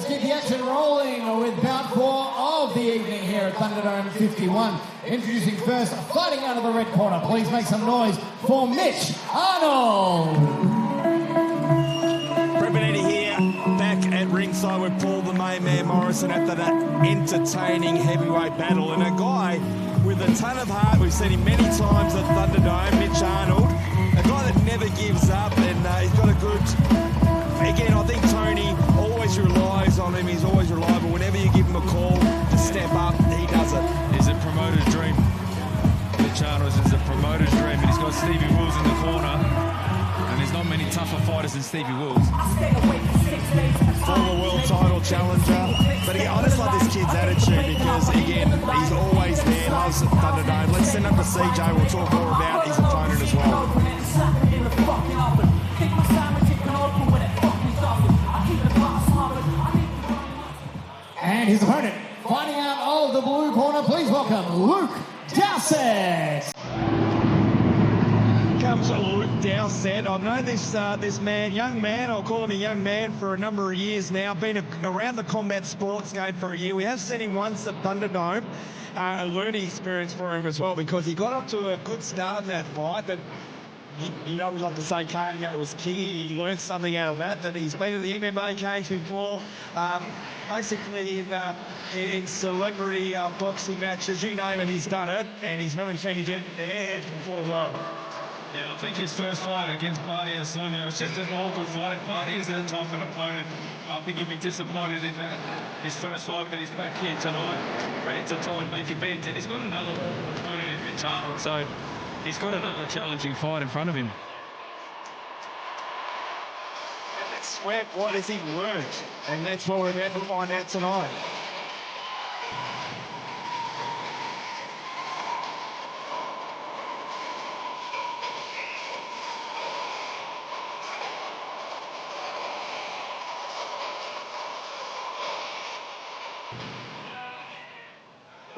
let's get the action rolling with bout 4 of the evening here at Thunderdome 51. Introducing first, fighting out of the red corner. Please make some noise for Mitch Arnold. Prepanetti here, back at ringside with Paul the Main Man Morrison after that entertaining heavyweight battle. And a guy with a ton of heart, we've seen him many times at Thunderdome, Mitch Arnold. A guy that never gives up, and he's got a good... Again, I think Tony always relies on him. He's always reliable. Whenever you give him a call to step up, he does it. He's a promoter's dream. Mitch Arnold is a promoter's dream, and he's got Stevie Wills in the corner. And there's not many tougher fighters than Stevie Wills. Former world title challenger. But again, I just love this kid's attitude because, again, he's always there, loves Thunderdome. Let's send him to CJ. We'll talk more about his opponent as well. And his opponent, fighting out of the blue corner, please welcome Luke Dowsett. Comes Luke Dowsett. I've known this man, young man, I'll call him a young man, for a number of years now. Been around the combat sports game for a year. We have seen him once at Thunderdome. A learning experience for him as well, because he got up to a good start in that fight, but you know, we like to say cardio was key. He learned something out of that he's been at the MMA cage before. Basically in celebrity boxing matches, you name it, he's done it, and he's never changed it there before well. Yeah, I think his first fight against Party Sonia was just an awkward fight. Party is a tough opponent. I think he'd be disappointed in that. His first fight, but he's back here tonight, ready to tie Leafy Bent, and he's got another opponent in Mitch Arnold, so he's got another challenging fight in front of him. What has he learned? And that's what we're about to find out tonight.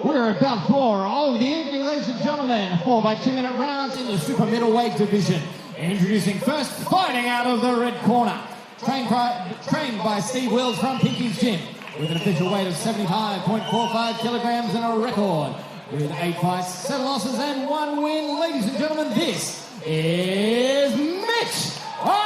We're at bout 4 of the evening, ladies and gentlemen. 4 by 2-minute rounds in the super middleweight division. Introducing first, fighting out of the red corner. Trained by Steve Wills from Pinky's Gym, with an official weight of 75.45 kilograms and a record with 8 fights, 7 losses and 1 win. Ladies and gentlemen, this is Mitch Arnold!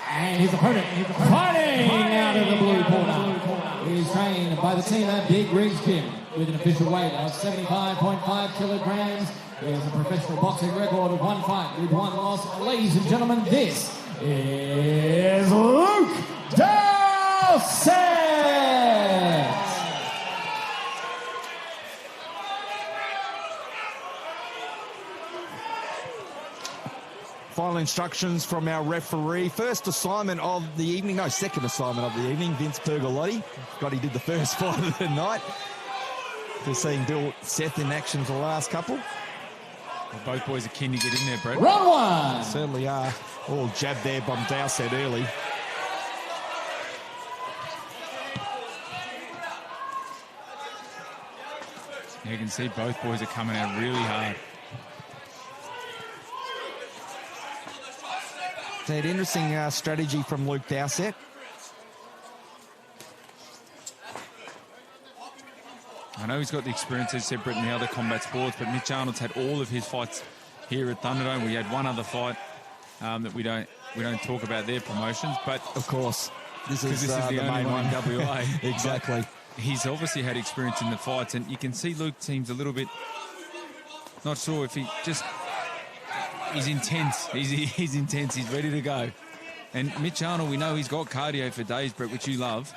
And his opponent, fighting out of the blue corner. He is trained by the team at Big Rigs Gym, with an official weight of 75.5 kilograms. He has a professional boxing record of 1 fight with 1 loss. Ladies and gentlemen, this is Luke Dowsett! Final instructions from our referee. First assignment of the evening, no, second assignment of the evening, Vince Pergolotti. God, he did the first fight of the night. Just seeing Bill Seth in action for the last couple. Well, both boys are keen to get in there, Brett. Round 1. Certainly are. All jab there by Dowsett early. You can see both boys are coming out really hard. So an interesting strategy from Luke Dowsett. I know he's got the experience, as said, Brett, in the other combat sports, but Mitch Arnold's had all of his fights here at Thunderdome. We had one other fight that we don't talk about their promotions, but of course, this is the main one. WA. Exactly. He's obviously had experience in the fights, and you can see Luke seems a little bit not sure if he just... He's intense. He's intense. He's ready to go. And Mitch Arnold, we know he's got cardio for days, Brett, which you love.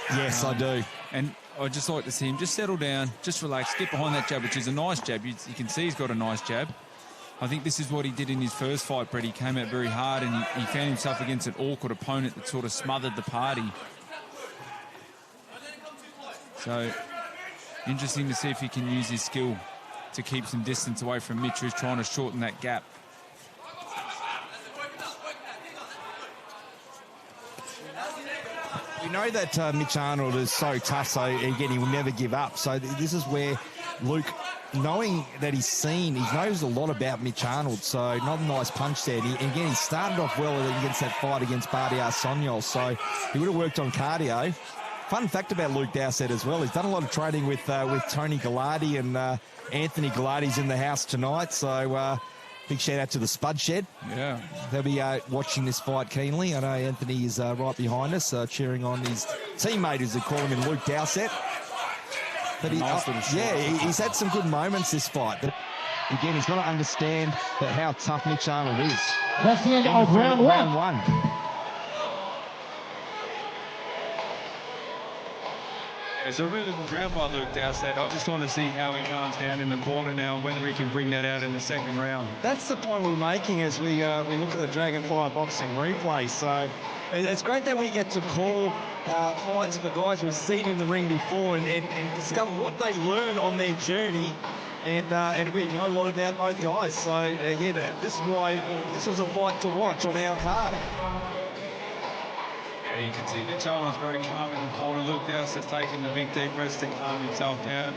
Yes, I do. And I'd just like to see him just settle down, just relax, get behind that jab, which is a nice jab. You can see he's got a nice jab. I think this is what he did in his first fight, Brett. He came out very hard, and he found himself against an awkward opponent that sort of smothered the party. So, interesting to see if he can use his skill to keep some distance away from Mitch, who's trying to shorten that gap. We know that Mitch Arnold is so tough, so again, he will never give up. So this is where Luke, knowing that he knows a lot about Mitch Arnold, so not a nice punch there. And again, he started off well against that fight against Bardia Sonyol, so he would have worked on cardio. Fun fact about Luke Dowsett as well, he's done a lot of training with Tony Gallardi, and Anthony Gallardi's in the house tonight, so big shout out to the Spud Shed. Yeah. They'll be watching this fight keenly. I know Anthony is right behind us, cheering on his teammate, as they call him, in Luke Dowsett. But he's had some good moments this fight. But again, he's got to understand how tough Mitch Arnold is. That's the end of round one. It's a really good round by Luke Dowsett. I just want to see how he goes down in the corner now and whether he can bring that out in the second round. That's the point we're making as we look at the Dragonfly boxing replay. So it's great that we get to call fights of the guys who've seen in the ring before and discover what they learn on their journey. And we know a lot about those guys. So this is why this was a fight to watch on our card. You can see Mitch Arnold's very calm in the corner. Luke Dowsett's taking the big deep breaths to calm himself down.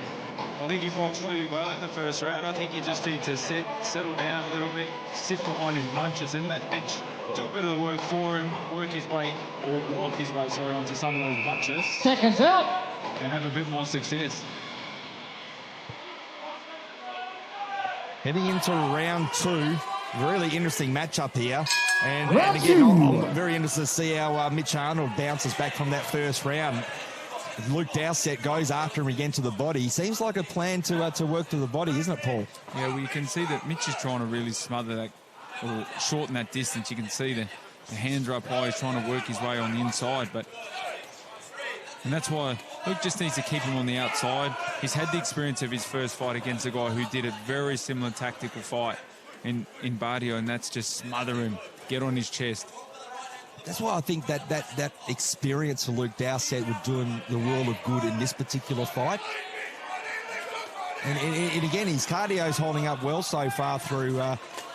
I think he boxed really well in the first round. I think you just need to settle down a little bit, sit behind his punches, and that Mitch took a bit of the work for him, work his way onto some of those punches. Seconds out. And have a bit more success. Heading into round two, really interesting matchup here. And again, I'm very interested to see how Mitch Arnold bounces back from that first round. Luke Dowsett goes after him again to the body. Seems like a plan to work to the body, isn't it, Paul? Yeah, well, you can see that Mitch is trying to really smother that, or shorten that distance. You can see the hands are up high. He's trying to work his way on the inside, and that's why Luke just needs to keep him on the outside. He's had the experience of his first fight against a guy who did a very similar tactical fight in Bardia, and that's just smother him, get on his chest. That's why I think that experience for Luke Dowsett would do him the world of good in this particular fight. And again, his cardio's holding up well so far through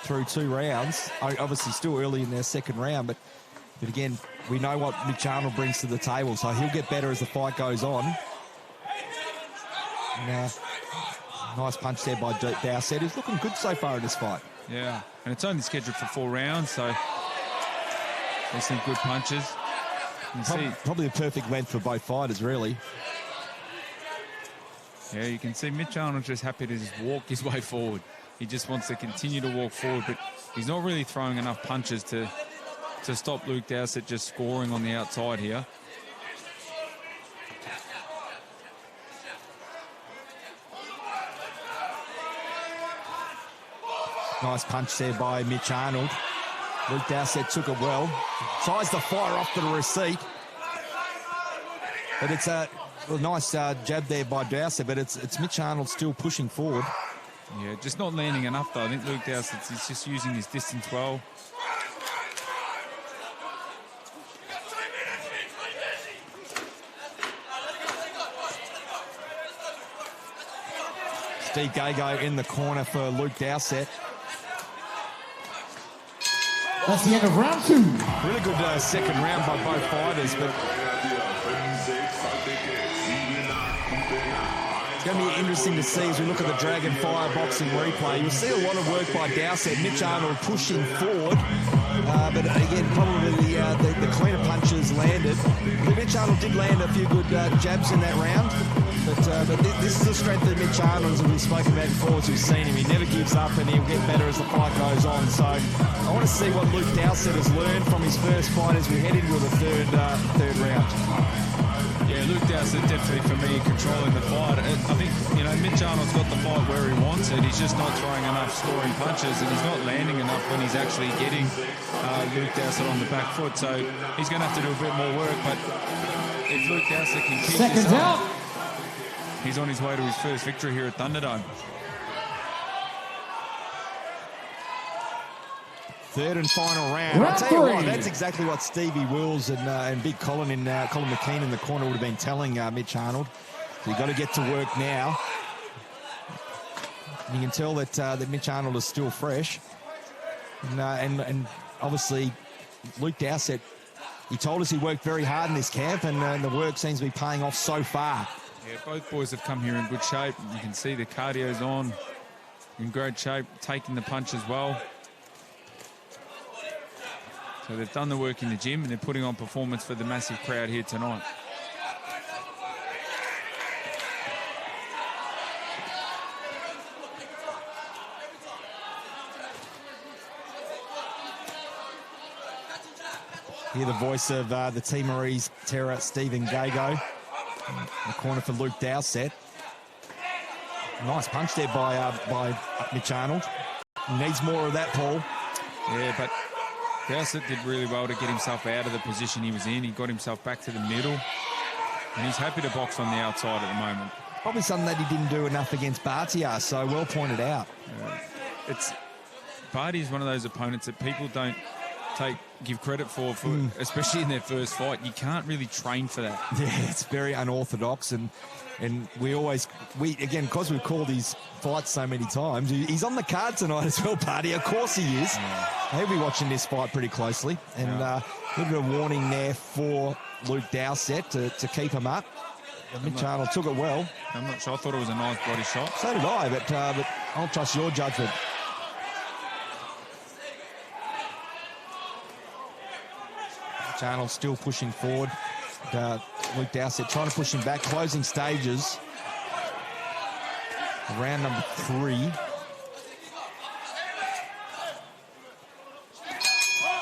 2 rounds. Obviously still early in their second round, but again, we know what Mitch Arnold brings to the table, so he'll get better as the fight goes on. And, nice punch there by Dowsett. He's looking good so far in this fight. Yeah, and it's only scheduled for 4 rounds, so there's some good punches. Probably a perfect length for both fighters, really. Yeah, you can see Mitch Arnold's just happy to just walk his way forward. He just wants to continue to walk forward, but he's not really throwing enough punches to stop Luke Dowsett just scoring on the outside here. Nice punch there by Mitch Arnold. Luke Dowsett took it well. Tries to fire off to the receipt. But it's a nice jab there by Dowsett, but it's Mitch Arnold still pushing forward. Yeah, just not landing enough, though. I think Luke Dowsett is just using his distance well. Steve Gago in the corner for Luke Dowsett. That's the end of round 2. Really good second round by both fighters, but it's going to be interesting to see as we look at the Dragon Fire boxing replay. You'll see a lot of work by Dowsett. Mitch Arnold pushing forward, but again, probably the cleaner punches landed. Mitch Arnold did land a few good jabs in that round, but this is the strength of Mitch Arnold, as we've spoken about before, as we've seen him. He never gives up, and he'll get better as the fight goes on. So I want to see what Luke Dowsett has learned from his first fight as we head into the third round. Yeah, Luke Dowsett definitely, for me, controlling the fight. I think, Mitch Arnold's got the fight where he wants it. He's just not throwing enough scoring punches, and he's not landing enough when he's actually getting Luke Dowsett on the back foot. So he's going to have to do a bit more work, but if Luke Dowsett can keep this up, he's on his way to his first victory here at Thunderdome. Third and final round. I'll tell you what, that's exactly what Stevie Wills and Big Colin McKean in the corner would have been telling Mitch Arnold. So you've got to get to work now. And you can tell that Mitch Arnold is still fresh. And obviously, Luke Dowsett, he told us he worked very hard in this camp, and the work seems to be paying off so far. Yeah, Yeah, both boys have come here in good shape. You can see the cardio's on, in great shape, taking the punch as well. So they've done the work in the gym and they're putting on performance for the massive crowd here tonight. Hear the voice of the Timorese terror, Stephen Gago. In the corner for Luke Dowsett. Nice punch there by Mitch Arnold. He needs more of that, Paul. Yeah, but Dowsett did really well to get himself out of the position he was in. He got himself back to the middle. And he's happy to box on the outside at the moment. Probably something that he didn't do enough against Bartia, so well pointed out. Barty's one of those opponents that people don't give credit for especially in their first fight. You can't really train for that. Yeah, it's very unorthodox, and we again, because we've called these fights so many times, he's on the card tonight as well, Barty. Of course he is. Yeah. He'll be watching this fight pretty closely, and a little bit of warning there for Luke Dowsett to keep him up. Mitch Arnold took it well. I'm not sure. I thought it was a nice body shot. So did I, but I'll trust your judgment. Mitch Arnold still pushing forward. Luke Dowsett trying to push him back. Closing stages. Round number 3.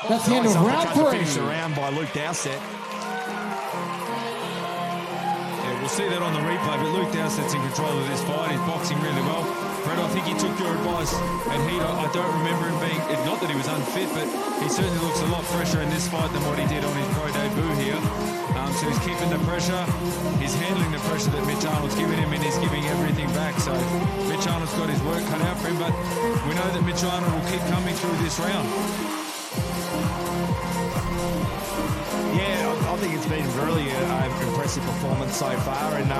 That's the end of round 3. Finished around by Luke Dowsett. Yeah, we'll see that on the replay, but Luke Dowsett's in control of this fight. He's boxing really well. Fred, I think he took your advice, and I don't remember him being, not that he was unfit, but he certainly looks a lot fresher in this fight than what he did on his pro debut here. So he's keeping the pressure. He's handling the pressure that Mitch Arnold's giving him, and he's giving everything back. So Mitch Arnold's got his work cut out for him, but we know that Mitch Arnold will keep coming through this round. Yeah, I think it's been really an impressive performance so far, and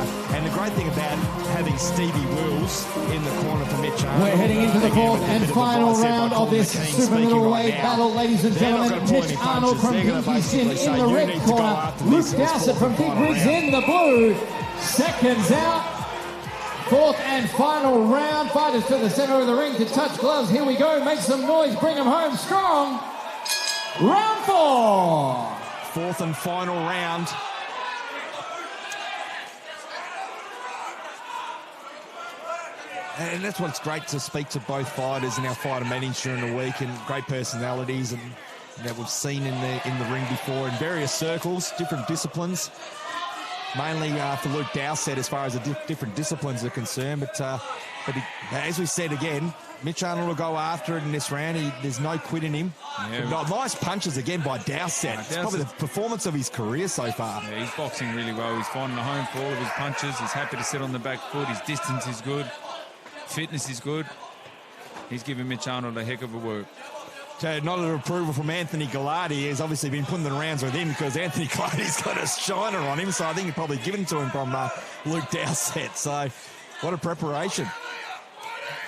the great thing about having Stevie Wills in the corner for Mitch Arnold. We're heading into the fourth and final round of this super middleweight battle, ladies and gentlemen. Mitch Arnold from Pinky Sin in the red corner. Luke Dowsett from Big Rigs in the blue. Seconds out. Fourth and final round. Fighters to the center of the ring to touch gloves. Here we go. Make some noise. Bring them home strong. Round 4. Fourth and final round. And that's what's great to speak to both fighters in our fighter meetings during the week, and great personalities and that we've seen in the ring before in various circles, different disciplines. Mainly for Luke Dowsett as far as the different disciplines are concerned, but as we said again, Mitch Arnold will go after it in this round. There's no quit in him. Yeah, nice punches again by Dowsett. It's probably the performance of his career so far. Yeah, he's boxing really well. He's finding a home for all of his punches. He's happy to sit on the back foot. His distance is good. Fitness is good. He's giving Mitch Arnold a heck of a work. So not an approval from Anthony Gallardi. He's obviously been putting the rounds within because Anthony Gallardi's got a shiner on him. So I think he'd probably given it to him from Luke Dowsett. So what a preparation.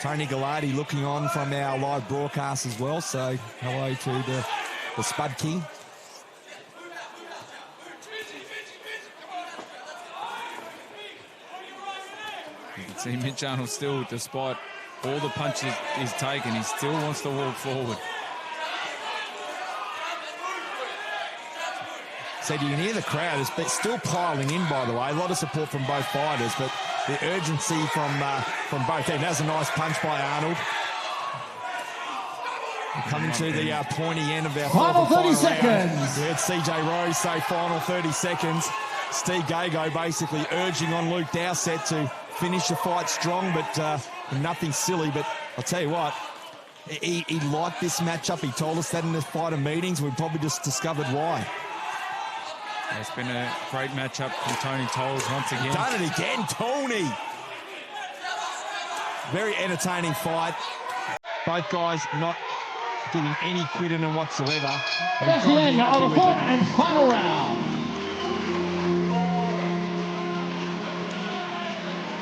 Tony Gallardi looking on from our live broadcast as well. So hello to the Spud King. You can see Mitch Arnold still, despite all the punches he's taken, he still wants to walk forward. So you can hear the crowd is still piling in, by the way. A lot of support from both fighters, but the urgency from both. And that's a nice punch by Arnold. Coming to the pointy end of our final 30 seconds. We heard CJ Rose say final 30 seconds. Steve Gago basically urging on Luke Dowsett to finish the fight strong, but nothing silly. But I'll tell you what, he liked this matchup. He told us that in the fighter meetings. We've probably just discovered why. It's been a great matchup from Tony Tolles once again. Done it again, Tony. Very entertaining fight. Both guys not giving any quit in them whatsoever. That's the end of the fourth and final round.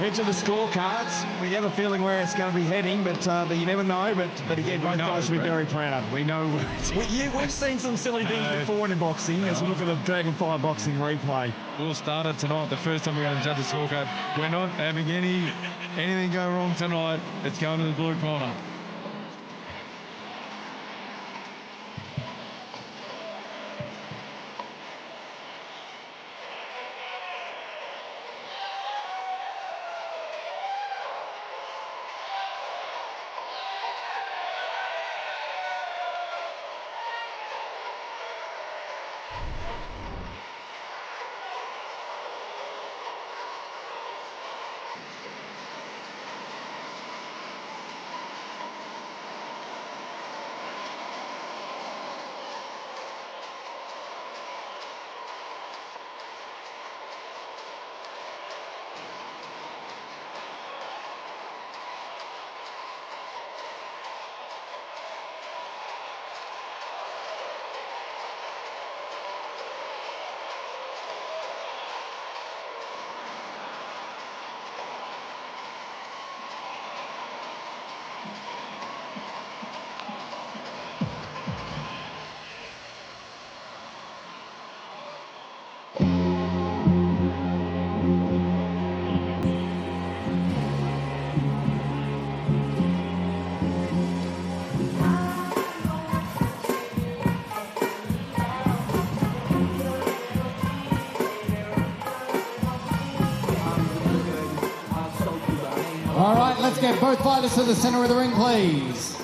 Head to the scorecards. We have a feeling where it's going to be heading, but you never know. But again, both guys should be very proud. We know. We've seen some silly things before in boxing as we look at the Dragon Fire boxing replay. We'll start it tonight. The first time we're going to judge the scorecard. We're not having anything go wrong tonight. It's going to the blue corner. All right, let's get both fighters to the center of the ring, please.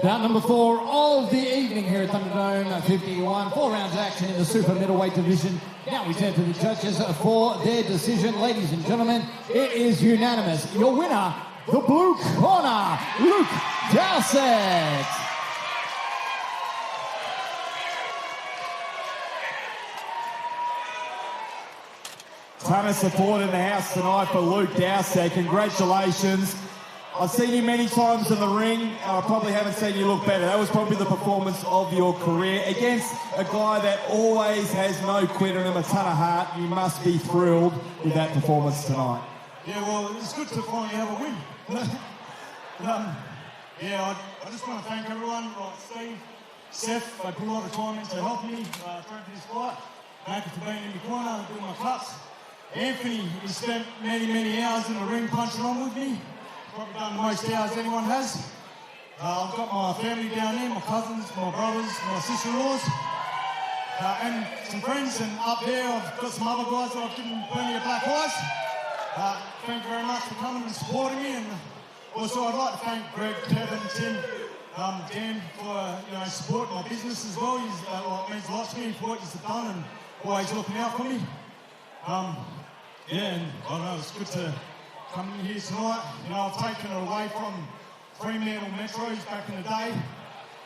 Bout number 4 of the evening here at Thunderdome 51. 4 rounds of action in the super middleweight division. Now we turn to the judges for their decision. Ladies and gentlemen, it is unanimous. Your winner, the blue corner, Luke Dowsett. Ton of support in the house tonight for Luke Dowsett. Congratulations. I've seen you many times in the ring. I probably haven't seen you look better. That was probably the performance of your career against a guy that always has no quit in him, a ton of heart. You must be thrilled with that performance tonight. Yeah, well, it's good to finally have a win. I just want to thank everyone, like Steve, Seth. They put a lot of time in to help me train for this fight. Thank you for being in the corner, doing my cuts. Anthony, he spent many hours in the ring punching on with me. Probably done the most hours anyone has. I've got my family down there, my cousins, my brothers, my sister-in-laws, and some friends. And up there, I've got some other guys that I've given plenty of black eyes. Thank you very much for coming and supporting me. And also, I'd like to thank Greg, Kevin, Tim, Dan for supporting my business as well. It means a lot to me for what you've done and always looking out for me. And I know it's good to come in here tonight. I've taken it away from Fremantle Metros back in the day,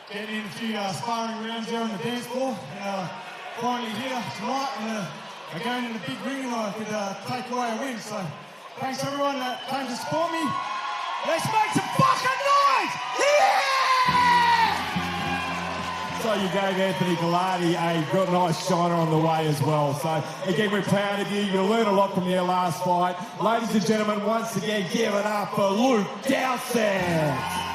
getting in a few sparring rounds there on the dance floor, and finally here tonight, and again in the big ring, and I could take away a win. So thanks everyone that came to support me. Let's make some fucking noise! Yeah! So you gave Anthony Gallardi a nice shiner on the way as well. So again, we're proud of you. You'll learn a lot from your last fight. Ladies and gentlemen, once again, give it up for Luke Dowsett.